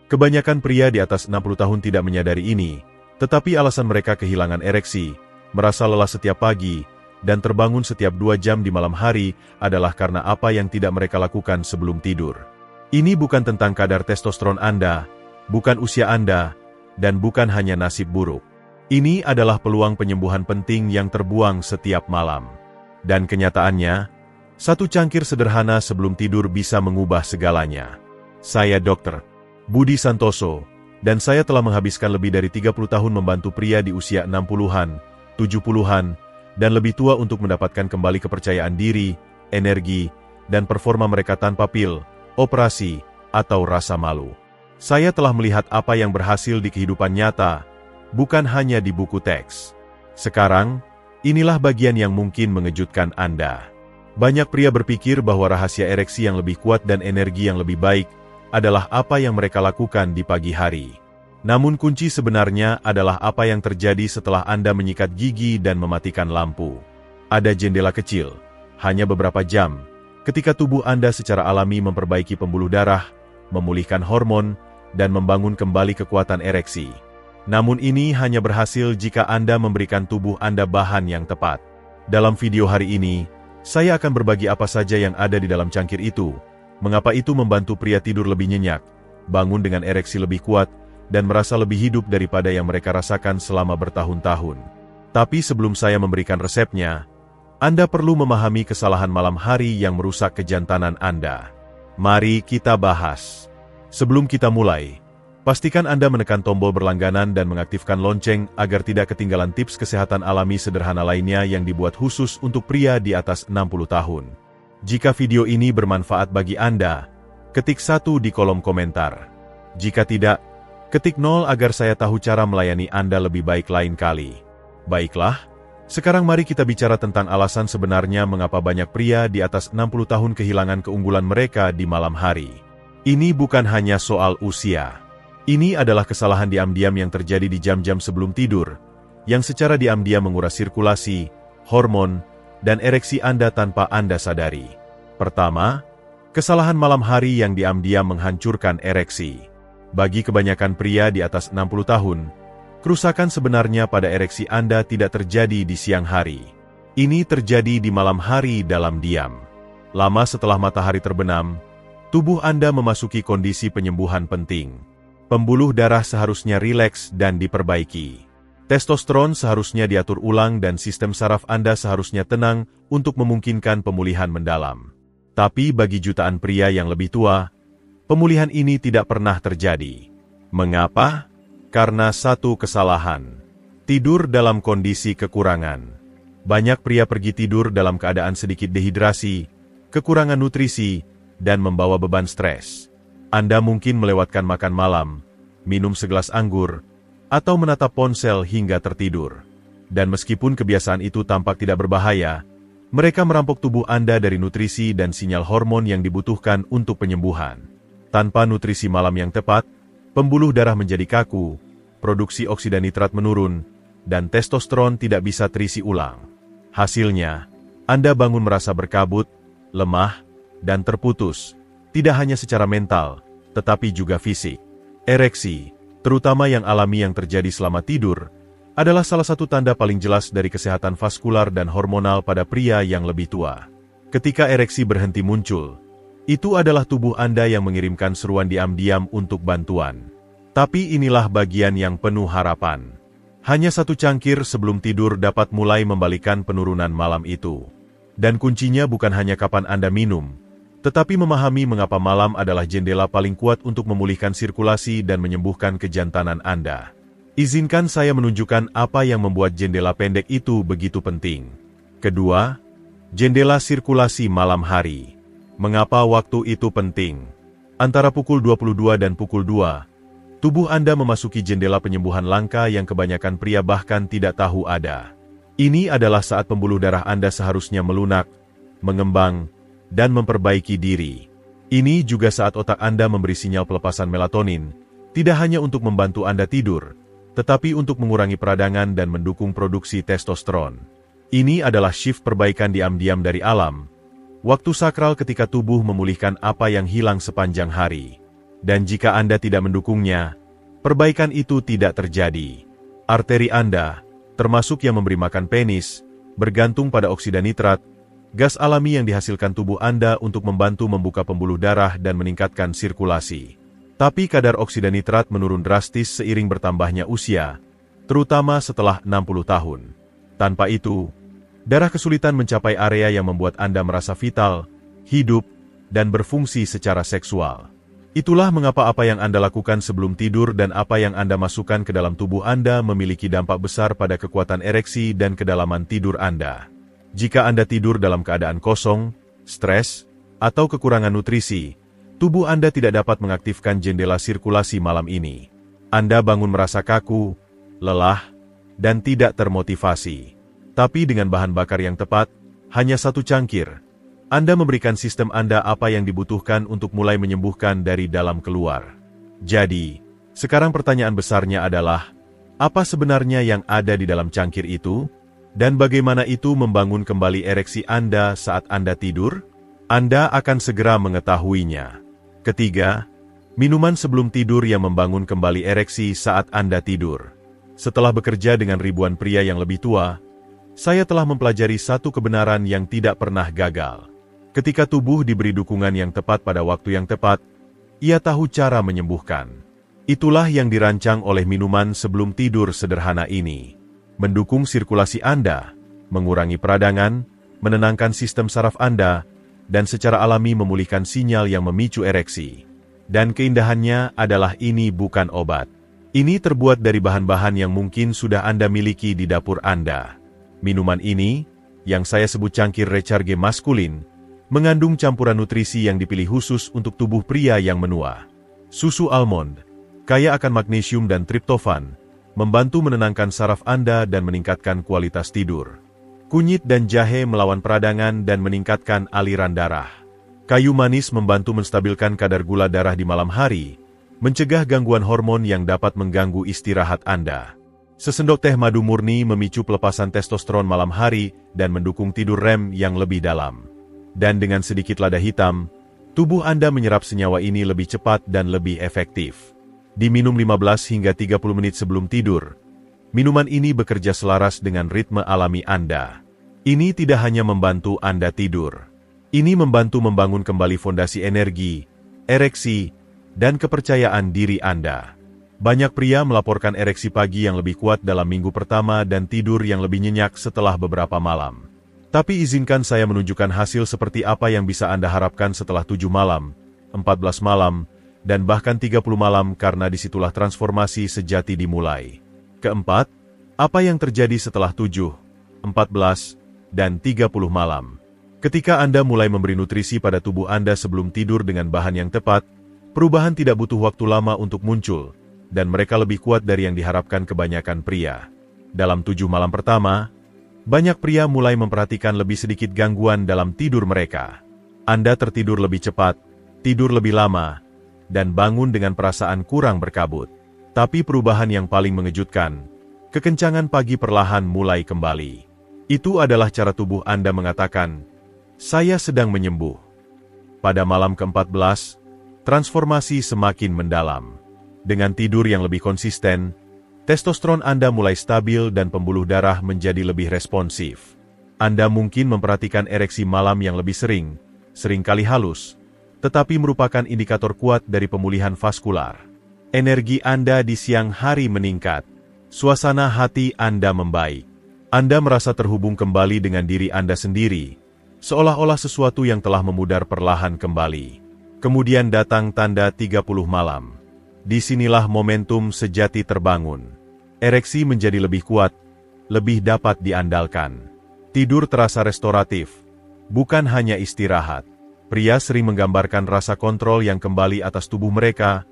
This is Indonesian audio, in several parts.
Kebanyakan pria di atas 60 tahun tidak menyadari ini, tetapi alasan mereka kehilangan ereksi, merasa lelah setiap pagi, dan terbangun setiap 2 jam di malam hari adalah karena apa yang tidak mereka lakukan sebelum tidur. Ini bukan tentang kadar testosteron Anda, bukan usia Anda, dan bukan hanya nasib buruk. Ini adalah peluang penyembuhan penting yang terbuang setiap malam. Dan kenyataannya, satu cangkir sederhana sebelum tidur bisa mengubah segalanya. Saya Dr. Budi Santoso, dan saya telah menghabiskan lebih dari 30 tahun membantu pria di usia 60-an, 70-an, dan lebih tua untuk mendapatkan kembali kepercayaan diri, energi, dan performa mereka tanpa pil, operasi, atau rasa malu. Saya telah melihat apa yang berhasil di kehidupan nyata, bukan hanya di buku teks. Sekarang, inilah bagian yang mungkin mengejutkan Anda. Banyak pria berpikir bahwa rahasia ereksi yang lebih kuat dan energi yang lebih baik adalah apa yang mereka lakukan di pagi hari. Namun kunci sebenarnya adalah apa yang terjadi setelah Anda menyikat gigi dan mematikan lampu. Ada jendela kecil, hanya beberapa jam, ketika tubuh Anda secara alami memperbaiki pembuluh darah, memulihkan hormon, dan membangun kembali kekuatan ereksi. Namun ini hanya berhasil jika Anda memberikan tubuh Anda bahan yang tepat. Dalam video hari ini, saya akan berbagi apa saja yang ada di dalam cangkir itu, mengapa itu membantu pria tidur lebih nyenyak, bangun dengan ereksi lebih kuat, dan merasa lebih hidup daripada yang mereka rasakan selama bertahun-tahun. Tapi sebelum saya memberikan resepnya, Anda perlu memahami kesalahan malam hari yang merusak kejantanan Anda. Mari kita bahas. Sebelum kita mulai, pastikan Anda menekan tombol berlangganan dan mengaktifkan lonceng agar tidak ketinggalan tips kesehatan alami sederhana lainnya yang dibuat khusus untuk pria di atas 60 tahun. Jika video ini bermanfaat bagi Anda, ketik 1 di kolom komentar. Jika tidak, ketik 0 agar saya tahu cara melayani Anda lebih baik lain kali. Baiklah, sekarang mari kita bicara tentang alasan sebenarnya mengapa banyak pria di atas 60 tahun kehilangan keunggulan mereka di malam hari. Ini bukan hanya soal usia. Ini adalah kesalahan diam-diam yang terjadi di jam-jam sebelum tidur, yang secara diam-diam menguras sirkulasi, hormon, dan ereksi Anda tanpa Anda sadari. Pertama, kesalahan malam hari yang diam-diam menghancurkan ereksi. Bagi kebanyakan pria di atas 60 tahun, kerusakan sebenarnya pada ereksi Anda tidak terjadi di siang hari. Ini terjadi di malam hari dalam diam. Lama setelah matahari terbenam, tubuh Anda memasuki kondisi penyembuhan penting. Pembuluh darah seharusnya rileks dan diperbaiki. Testosteron seharusnya diatur ulang dan sistem saraf Anda seharusnya tenang untuk memungkinkan pemulihan mendalam. Tapi bagi jutaan pria yang lebih tua, pemulihan ini tidak pernah terjadi. Mengapa? Karena satu kesalahan. Tidur dalam kondisi kekurangan. Banyak pria pergi tidur dalam keadaan sedikit dehidrasi, kekurangan nutrisi, dan membawa beban stres. Anda mungkin melewatkan makan malam, minum segelas anggur, atau menatap ponsel hingga tertidur. Dan meskipun kebiasaan itu tampak tidak berbahaya, mereka merampok tubuh Anda dari nutrisi dan sinyal hormon yang dibutuhkan untuk penyembuhan. Tanpa nutrisi malam yang tepat, pembuluh darah menjadi kaku, produksi oksida nitrat menurun, dan testosteron tidak bisa terisi ulang. Hasilnya, Anda bangun merasa berkabut, lemah, dan terputus, tidak hanya secara mental, tetapi juga fisik. Ereksi, terutama yang alami yang terjadi selama tidur, adalah salah satu tanda paling jelas dari kesehatan vaskular dan hormonal pada pria yang lebih tua. Ketika ereksi berhenti muncul, itu adalah tubuh Anda yang mengirimkan seruan diam-diam untuk bantuan. Tapi inilah bagian yang penuh harapan. Hanya satu cangkir sebelum tidur dapat mulai membalikan penurunan malam itu. Dan kuncinya bukan hanya kapan Anda minum, tetapi memahami mengapa malam adalah jendela paling kuat untuk memulihkan sirkulasi dan menyembuhkan kejantanan Anda. Izinkan saya menunjukkan apa yang membuat jendela pendek itu begitu penting. Kedua, jendela sirkulasi malam hari. Mengapa waktu itu penting? Antara pukul 22 dan pukul 2, tubuh Anda memasuki jendela penyembuhan langka yang kebanyakan pria bahkan tidak tahu ada. Ini adalah saat pembuluh darah Anda seharusnya melunak, mengembang, dan memperbaiki diri. Ini juga saat otak Anda memberi sinyal pelepasan melatonin, tidak hanya untuk membantu Anda tidur, tetapi untuk mengurangi peradangan dan mendukung produksi testosteron. Ini adalah shift perbaikan diam-diam dari alam, waktu sakral ketika tubuh memulihkan apa yang hilang sepanjang hari. Dan jika Anda tidak mendukungnya, perbaikan itu tidak terjadi. Arteri Anda, termasuk yang memberi makan penis, bergantung pada oksida nitrat, gas alami yang dihasilkan tubuh Anda untuk membantu membuka pembuluh darah dan meningkatkan sirkulasi. Tapi kadar oksida nitrat menurun drastis seiring bertambahnya usia, terutama setelah 60 tahun. Tanpa itu, darah kesulitan mencapai area yang membuat Anda merasa vital, hidup, dan berfungsi secara seksual. Itulah mengapa apa yang Anda lakukan sebelum tidur dan apa yang Anda masukkan ke dalam tubuh Anda memiliki dampak besar pada kekuatan ereksi dan kedalaman tidur Anda. Jika Anda tidur dalam keadaan kosong, stres, atau kekurangan nutrisi, tubuh Anda tidak dapat mengaktifkan jendela sirkulasi malam ini. Anda bangun merasa kaku, lelah, dan tidak termotivasi. Tapi dengan bahan bakar yang tepat, hanya 1 cangkir, Anda memberikan sistem Anda apa yang dibutuhkan untuk mulai menyembuhkan dari dalam keluar. Jadi, sekarang pertanyaan besarnya adalah, apa sebenarnya yang ada di dalam cangkir itu? Dan bagaimana itu membangun kembali ereksi Anda saat Anda tidur? Anda akan segera mengetahuinya. Ketiga, minuman sebelum tidur yang membangun kembali ereksi saat Anda tidur. Setelah bekerja dengan ribuan pria yang lebih tua, saya telah mempelajari satu kebenaran yang tidak pernah gagal. Ketika tubuh diberi dukungan yang tepat pada waktu yang tepat, ia tahu cara menyembuhkan. Itulah yang dirancang oleh minuman sebelum tidur sederhana ini. Mendukung sirkulasi Anda, mengurangi peradangan, menenangkan sistem saraf Anda, dan secara alami memulihkan sinyal yang memicu ereksi. Dan keindahannya adalah ini bukan obat. Ini terbuat dari bahan-bahan yang mungkin sudah Anda miliki di dapur Anda. Minuman ini, yang saya sebut cangkir recharge maskulin, mengandung campuran nutrisi yang dipilih khusus untuk tubuh pria yang menua. Susu almond, kaya akan magnesium dan triptofan, membantu menenangkan saraf Anda dan meningkatkan kualitas tidur. Kunyit dan jahe melawan peradangan dan meningkatkan aliran darah. Kayu manis membantu menstabilkan kadar gula darah di malam hari, mencegah gangguan hormon yang dapat mengganggu istirahat Anda. Sesendok teh madu murni memicu pelepasan testosteron malam hari dan mendukung tidur REM yang lebih dalam. Dan dengan sedikit lada hitam, tubuh Anda menyerap senyawa ini lebih cepat dan lebih efektif. Diminum 15 hingga 30 menit sebelum tidur, minuman ini bekerja selaras dengan ritme alami Anda. Ini tidak hanya membantu Anda tidur. Ini membantu membangun kembali fondasi energi, ereksi, dan kepercayaan diri Anda. Banyak pria melaporkan ereksi pagi yang lebih kuat dalam minggu pertama dan tidur yang lebih nyenyak setelah beberapa malam. Tapi izinkan saya menunjukkan hasil seperti apa yang bisa Anda harapkan setelah 7 malam, 14 malam, dan bahkan 30 malam karena disitulah transformasi sejati dimulai. Keempat, apa yang terjadi setelah 7, 14, dan 30 malam. Ketika Anda mulai memberi nutrisi pada tubuh Anda sebelum tidur dengan bahan yang tepat, perubahan tidak butuh waktu lama untuk muncul, dan mereka lebih kuat dari yang diharapkan kebanyakan pria. Dalam 7 malam pertama, banyak pria mulai memperhatikan lebih sedikit gangguan dalam tidur mereka. Anda tertidur lebih cepat, tidur lebih lama, dan bangun dengan perasaan kurang berkabut. Tapi perubahan yang paling mengejutkan, kekencangan pagi perlahan mulai kembali. Itu adalah cara tubuh Anda mengatakan, "Saya sedang menyembuh." Pada malam ke-14, transformasi semakin mendalam. Dengan tidur yang lebih konsisten, testosteron Anda mulai stabil dan pembuluh darah menjadi lebih responsif. Anda mungkin memperhatikan ereksi malam yang lebih sering, seringkali halus, tetapi merupakan indikator kuat dari pemulihan vaskular. Energi Anda di siang hari meningkat. Suasana hati Anda membaik. Anda merasa terhubung kembali dengan diri Anda sendiri, seolah-olah sesuatu yang telah memudar perlahan kembali. Kemudian datang tanda 30 malam. Disinilah momentum sejati terbangun. Ereksi menjadi lebih kuat, lebih dapat diandalkan. Tidur terasa restoratif, bukan hanya istirahat. Pria sering menggambarkan rasa kontrol yang kembali atas tubuh mereka,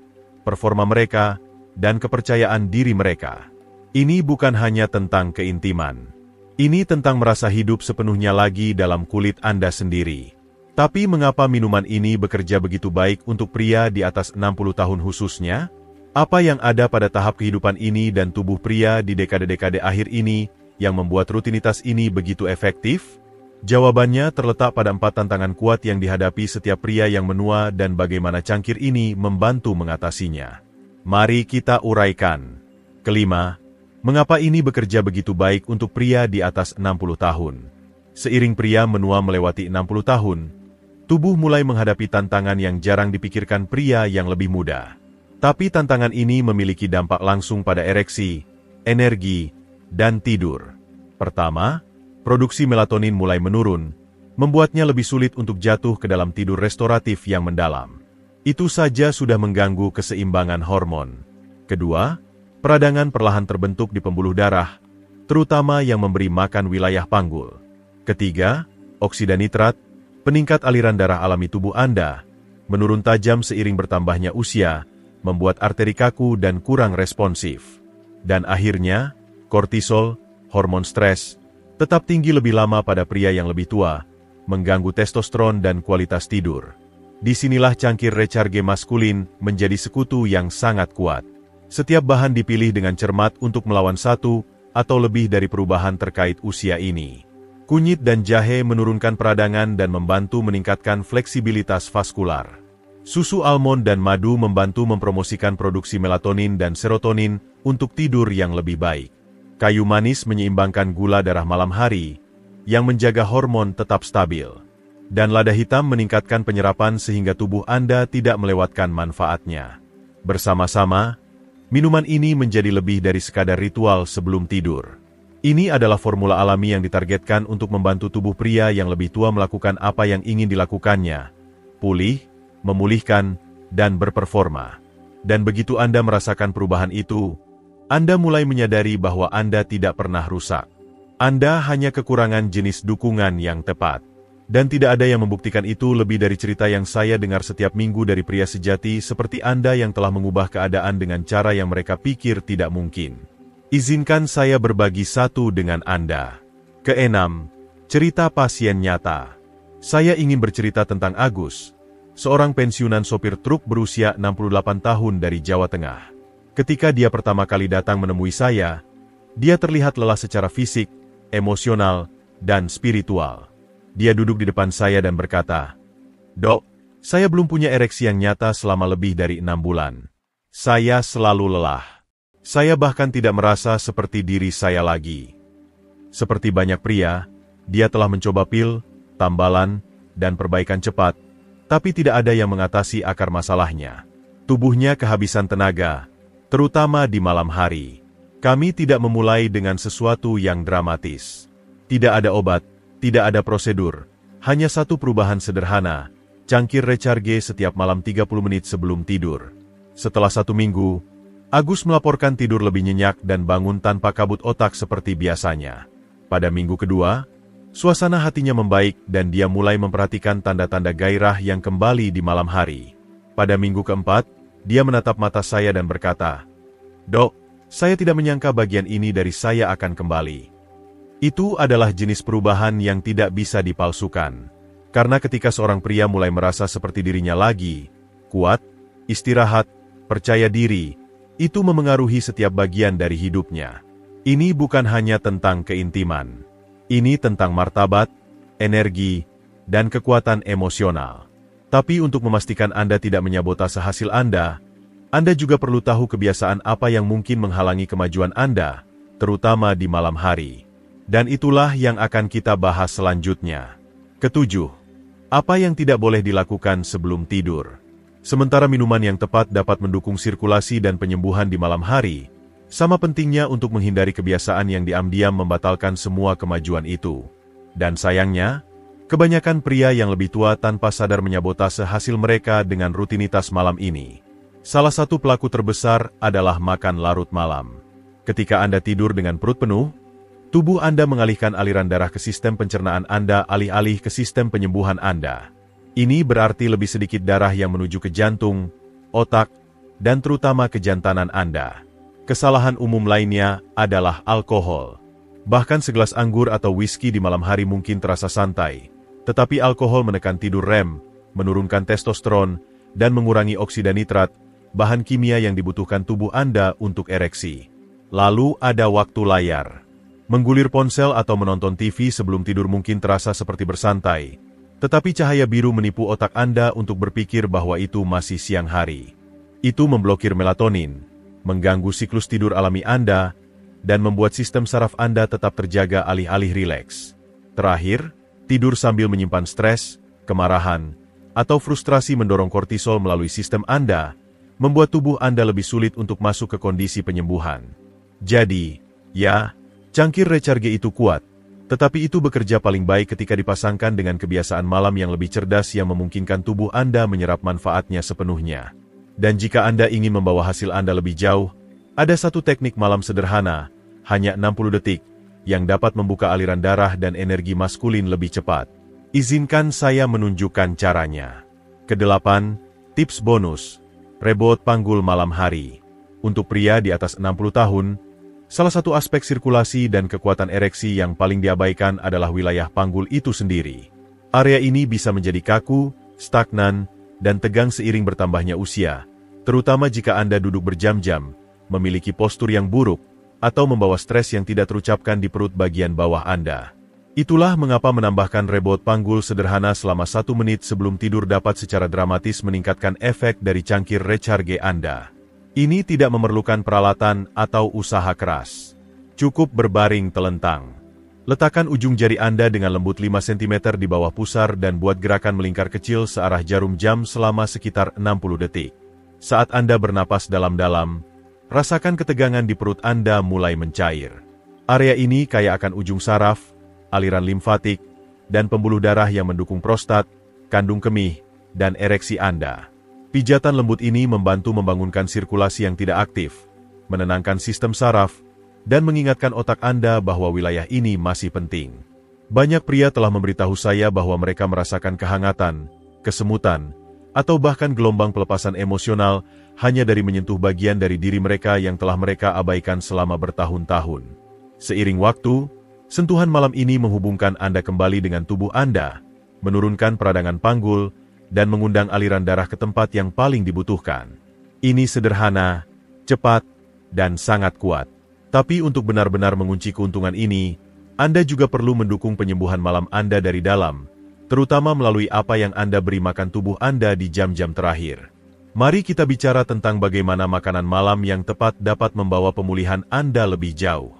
performa mereka, dan kepercayaan diri mereka. Ini bukan hanya tentang keintiman. Ini tentang merasa hidup sepenuhnya lagi dalam kulit Anda sendiri. Tapi mengapa minuman ini bekerja begitu baik untuk pria di atas 60 tahun khususnya? Apa yang ada pada tahap kehidupan ini dan tubuh pria di dekade-dekade akhir ini yang membuat rutinitas ini begitu efektif? Jawabannya terletak pada 4 tantangan kuat yang dihadapi setiap pria yang menua dan bagaimana cangkir ini membantu mengatasinya. Mari kita uraikan. Kelima, mengapa ini bekerja begitu baik untuk pria di atas 60 tahun? Seiring pria menua melewati 60 tahun, tubuh mulai menghadapi tantangan yang jarang dipikirkan pria yang lebih muda. Tapi tantangan ini memiliki dampak langsung pada ereksi, energi, dan tidur. Pertama, produksi melatonin mulai menurun, membuatnya lebih sulit untuk jatuh ke dalam tidur restoratif yang mendalam. Itu saja sudah mengganggu keseimbangan hormon. Kedua, peradangan perlahan terbentuk di pembuluh darah, terutama yang memberi makan wilayah panggul. Ketiga, oksida nitrat, peningkat aliran darah alami tubuh Anda, menurun tajam seiring bertambahnya usia, membuat arteri kaku dan kurang responsif. Dan akhirnya, kortisol, hormon stres, tetap tinggi lebih lama pada pria yang lebih tua, mengganggu testosteron dan kualitas tidur. Disinilah cangkir recharge maskulin menjadi sekutu yang sangat kuat. Setiap bahan dipilih dengan cermat untuk melawan satu atau lebih dari perubahan terkait usia ini. Kunyit dan jahe menurunkan peradangan dan membantu meningkatkan fleksibilitas vaskular. Susu almond dan madu membantu mempromosikan produksi melatonin dan serotonin untuk tidur yang lebih baik. Kayu manis menyeimbangkan gula darah malam hari, yang menjaga hormon tetap stabil. Dan lada hitam meningkatkan penyerapan sehingga tubuh Anda tidak melewatkan manfaatnya. Bersama-sama, minuman ini menjadi lebih dari sekadar ritual sebelum tidur. Ini adalah formula alami yang ditargetkan untuk membantu tubuh pria yang lebih tua melakukan apa yang ingin dilakukannya. Pulih, memulihkan, dan berperforma. Dan begitu Anda merasakan perubahan itu, Anda mulai menyadari bahwa Anda tidak pernah rusak. Anda hanya kekurangan jenis dukungan yang tepat. Dan tidak ada yang membuktikan itu lebih dari cerita yang saya dengar setiap minggu dari pria sejati seperti Anda yang telah mengubah keadaan dengan cara yang mereka pikir tidak mungkin. Izinkan saya berbagi satu dengan Anda. Keenam, cerita pasien nyata. Saya ingin bercerita tentang Agus, seorang pensiunan sopir truk berusia 68 tahun dari Jawa Tengah. Ketika dia pertama kali datang menemui saya, dia terlihat lelah secara fisik, emosional, dan spiritual. Dia duduk di depan saya dan berkata, "Dok, saya belum punya ereksi yang nyata selama lebih dari 6 bulan. Saya selalu lelah. Saya bahkan tidak merasa seperti diri saya lagi." Seperti banyak pria, dia telah mencoba pil, tambalan, dan perbaikan cepat, tapi tidak ada yang mengatasi akar masalahnya. Tubuhnya kehabisan tenaga, terutama di malam hari. Kami tidak memulai dengan sesuatu yang dramatis. Tidak ada obat, tidak ada prosedur, hanya satu perubahan sederhana, cangkir recharge setiap malam 30 menit sebelum tidur. Setelah 1 minggu, Agus melaporkan tidur lebih nyenyak dan bangun tanpa kabut otak seperti biasanya. Pada minggu kedua, suasana hatinya membaik dan dia mulai memperhatikan tanda-tanda gairah yang kembali di malam hari. Pada minggu keempat, dia menatap mata saya dan berkata, "Dok, saya tidak menyangka bagian ini dari saya akan kembali." Itu adalah jenis perubahan yang tidak bisa dipalsukan. Karena ketika seorang pria mulai merasa seperti dirinya lagi, kuat, istirahat, percaya diri, itu memengaruhi setiap bagian dari hidupnya. Ini bukan hanya tentang keintiman. Ini tentang martabat, energi, dan kekuatan emosional. Tapi untuk memastikan Anda tidak menyabotase hasil Anda juga perlu tahu kebiasaan apa yang mungkin menghalangi kemajuan Anda, terutama di malam hari. Dan itulah yang akan kita bahas selanjutnya. Ketujuh, apa yang tidak boleh dilakukan sebelum tidur? Sementara minuman yang tepat dapat mendukung sirkulasi dan penyembuhan di malam hari, sama pentingnya untuk menghindari kebiasaan yang diam-diam membatalkan semua kemajuan itu. Dan sayangnya, kebanyakan pria yang lebih tua tanpa sadar menyabotase hasil mereka dengan rutinitas malam ini. Salah satu pelaku terbesar adalah makan larut malam. Ketika Anda tidur dengan perut penuh, tubuh Anda mengalihkan aliran darah ke sistem pencernaan Anda alih-alih ke sistem penyembuhan Anda. Ini berarti lebih sedikit darah yang menuju ke jantung, otak, dan terutama ke jantanan Anda. Kesalahan umum lainnya adalah alkohol. Bahkan segelas anggur atau whisky di malam hari mungkin terasa santai, tetapi alkohol menekan tidur REM, menurunkan testosteron, dan mengurangi oksida nitrat, bahan kimia yang dibutuhkan tubuh Anda untuk ereksi. Lalu ada waktu layar. Menggulir ponsel atau menonton TV sebelum tidur mungkin terasa seperti bersantai, tetapi cahaya biru menipu otak Anda untuk berpikir bahwa itu masih siang hari. Itu memblokir melatonin, mengganggu siklus tidur alami Anda, dan membuat sistem saraf Anda tetap terjaga alih-alih rileks. Terakhir, tidur sambil menyimpan stres, kemarahan, atau frustrasi mendorong kortisol melalui sistem Anda, membuat tubuh Anda lebih sulit untuk masuk ke kondisi penyembuhan. Jadi, ya, cangkir recharge itu kuat, tetapi itu bekerja paling baik ketika dipasangkan dengan kebiasaan malam yang lebih cerdas yang memungkinkan tubuh Anda menyerap manfaatnya sepenuhnya. Dan jika Anda ingin membawa hasil Anda lebih jauh, ada satu teknik malam sederhana, hanya 60 detik, yang dapat membuka aliran darah dan energi maskulin lebih cepat. Izinkan saya menunjukkan caranya. Kedelapan, tips bonus, rebot panggul malam hari. Untuk pria di atas 60 tahun, salah satu aspek sirkulasi dan kekuatan ereksi yang paling diabaikan adalah wilayah panggul itu sendiri. Area ini bisa menjadi kaku, stagnan, dan tegang seiring bertambahnya usia, terutama jika Anda duduk berjam-jam, memiliki postur yang buruk, atau membawa stres yang tidak terucapkan di perut bagian bawah Anda. Itulah mengapa menambahkan rebot panggul sederhana selama 1 menit sebelum tidur dapat secara dramatis meningkatkan efek dari cangkir recharge Anda. Ini tidak memerlukan peralatan atau usaha keras. Cukup berbaring telentang. Letakkan ujung jari Anda dengan lembut 5 cm di bawah pusar dan buat gerakan melingkar kecil searah jarum jam selama sekitar 60 detik. Saat Anda bernapas dalam-dalam, rasakan ketegangan di perut Anda mulai mencair. Area ini kaya akan ujung saraf, aliran limfatik, dan pembuluh darah yang mendukung prostat, kandung kemih, dan ereksi Anda. Pijatan lembut ini membantu membangunkan sirkulasi yang tidak aktif, menenangkan sistem saraf, dan mengingatkan otak Anda bahwa wilayah ini masih penting. Banyak pria telah memberitahu saya bahwa mereka merasakan kehangatan, kesemutan, atau bahkan gelombang pelepasan emosional hanya dari menyentuh bagian dari diri mereka yang telah mereka abaikan selama bertahun-tahun. Seiring waktu, sentuhan malam ini menghubungkan Anda kembali dengan tubuh Anda, menurunkan peradangan panggul, dan mengundang aliran darah ke tempat yang paling dibutuhkan. Ini sederhana, cepat, dan sangat kuat. Tapi untuk benar-benar mengunci keuntungan ini, Anda juga perlu mendukung penyembuhan malam Anda dari dalam, terutama melalui apa yang Anda beri makan tubuh Anda di jam-jam terakhir. Mari kita bicara tentang bagaimana makanan malam yang tepat dapat membawa pemulihan Anda lebih jauh.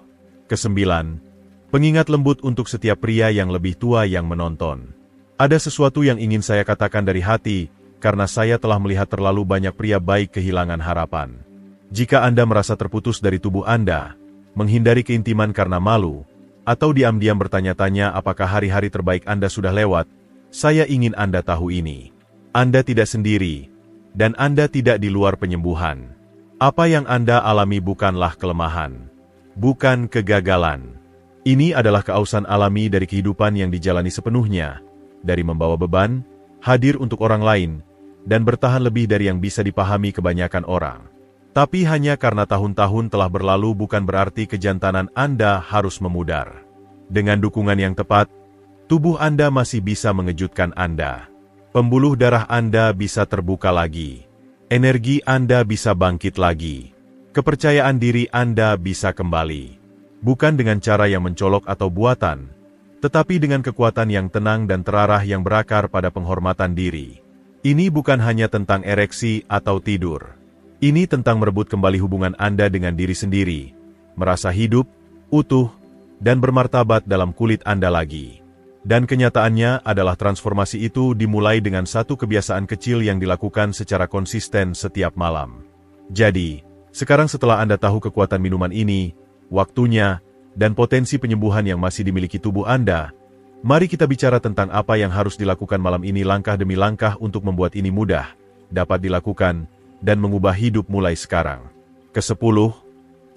Kesembilan, pengingat lembut untuk setiap pria yang lebih tua yang menonton. Ada sesuatu yang ingin saya katakan dari hati, karena saya telah melihat terlalu banyak pria baik kehilangan harapan. Jika Anda merasa terputus dari tubuh Anda, menghindari keintiman karena malu, atau diam-diam bertanya-tanya apakah hari-hari terbaik Anda sudah lewat, saya ingin Anda tahu ini. Anda tidak sendiri, dan Anda tidak di luar penyembuhan. Apa yang Anda alami bukanlah kelemahan, bukan kegagalan. Ini adalah keausan alami dari kehidupan yang dijalani sepenuhnya, dari membawa beban, hadir untuk orang lain, dan bertahan lebih dari yang bisa dipahami kebanyakan orang. Tapi hanya karena tahun-tahun telah berlalu bukan berarti kejantanan Anda harus memudar. Dengan dukungan yang tepat, tubuh Anda masih bisa mengejutkan Anda. Pembuluh darah Anda bisa terbuka lagi. Energi Anda bisa bangkit lagi. Kepercayaan diri Anda bisa kembali. Bukan dengan cara yang mencolok atau buatan, tetapi dengan kekuatan yang tenang dan terarah yang berakar pada penghormatan diri. Ini bukan hanya tentang ereksi atau tidur. Ini tentang merebut kembali hubungan Anda dengan diri sendiri, merasa hidup, utuh, dan bermartabat dalam kulit Anda lagi. Dan kenyataannya adalah transformasi itu dimulai dengan satu kebiasaan kecil yang dilakukan secara konsisten setiap malam. Jadi, sekarang setelah Anda tahu kekuatan minuman ini, waktunya, dan potensi penyembuhan yang masih dimiliki tubuh Anda, mari kita bicara tentang apa yang harus dilakukan malam ini langkah demi langkah untuk membuat ini mudah, dapat dilakukan, dan mengubah hidup mulai sekarang. Ke-10,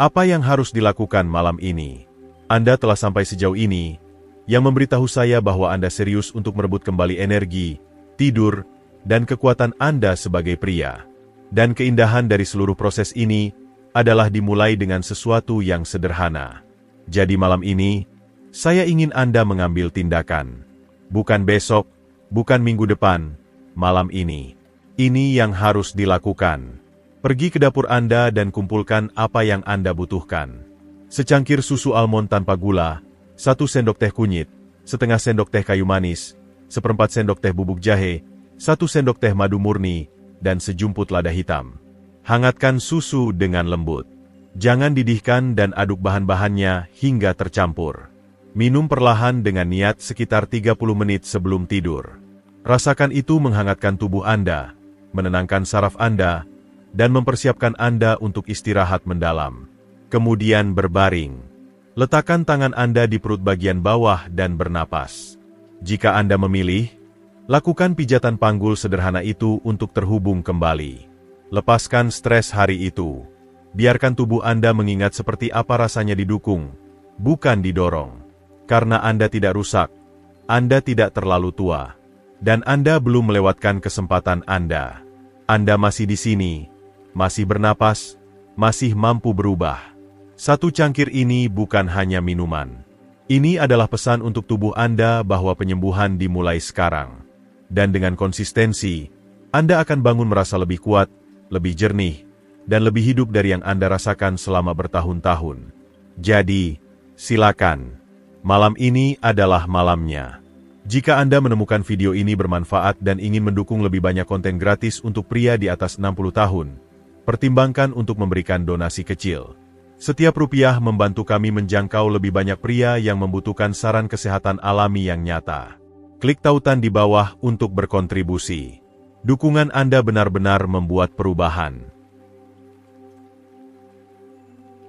apa yang harus dilakukan malam ini? Anda telah sampai sejauh ini, yang memberitahu saya bahwa Anda serius untuk merebut kembali energi, tidur, dan kekuatan Anda sebagai pria. Dan keindahan dari seluruh proses ini adalah dimulai dengan sesuatu yang sederhana. Jadi malam ini, saya ingin Anda mengambil tindakan. Bukan besok, bukan minggu depan, malam ini. Ini yang harus dilakukan. Pergi ke dapur Anda dan kumpulkan apa yang Anda butuhkan. secangkir susu almond tanpa gula, 1 sendok teh kunyit, setengah sendok teh kayu manis, 1/4 sendok teh bubuk jahe, 1 sendok teh madu murni, dan sejumput lada hitam. Hangatkan susu dengan lembut. Jangan didihkan dan aduk bahan-bahannya hingga tercampur. Minum perlahan dengan niat sekitar 30 menit sebelum tidur. Rasakan itu menghangatkan tubuh Anda, menenangkan saraf Anda, dan mempersiapkan Anda untuk istirahat mendalam. Kemudian berbaring. Letakkan tangan Anda di perut bagian bawah dan bernapas. Jika Anda memilih, lakukan pijatan panggul sederhana itu untuk terhubung kembali. Lepaskan stres hari itu. Biarkan tubuh Anda mengingat seperti apa rasanya didukung, bukan didorong. Karena Anda tidak rusak, Anda tidak terlalu tua, dan Anda belum melewatkan kesempatan Anda. Anda masih di sini, masih bernapas, masih mampu berubah. 1 cangkir ini bukan hanya minuman. Ini adalah pesan untuk tubuh Anda bahwa penyembuhan dimulai sekarang. Dan dengan konsistensi, Anda akan bangun merasa lebih kuat, lebih jernih, dan lebih hidup dari yang Anda rasakan selama bertahun-tahun. Jadi, silakan. Malam ini adalah malamnya. Jika Anda menemukan video ini bermanfaat dan ingin mendukung lebih banyak konten gratis untuk pria di atas 60 tahun, pertimbangkan untuk memberikan donasi kecil. Setiap rupiah membantu kami menjangkau lebih banyak pria yang membutuhkan saran kesehatan alami yang nyata. Klik tautan di bawah untuk berkontribusi. Dukungan Anda benar-benar membuat perubahan.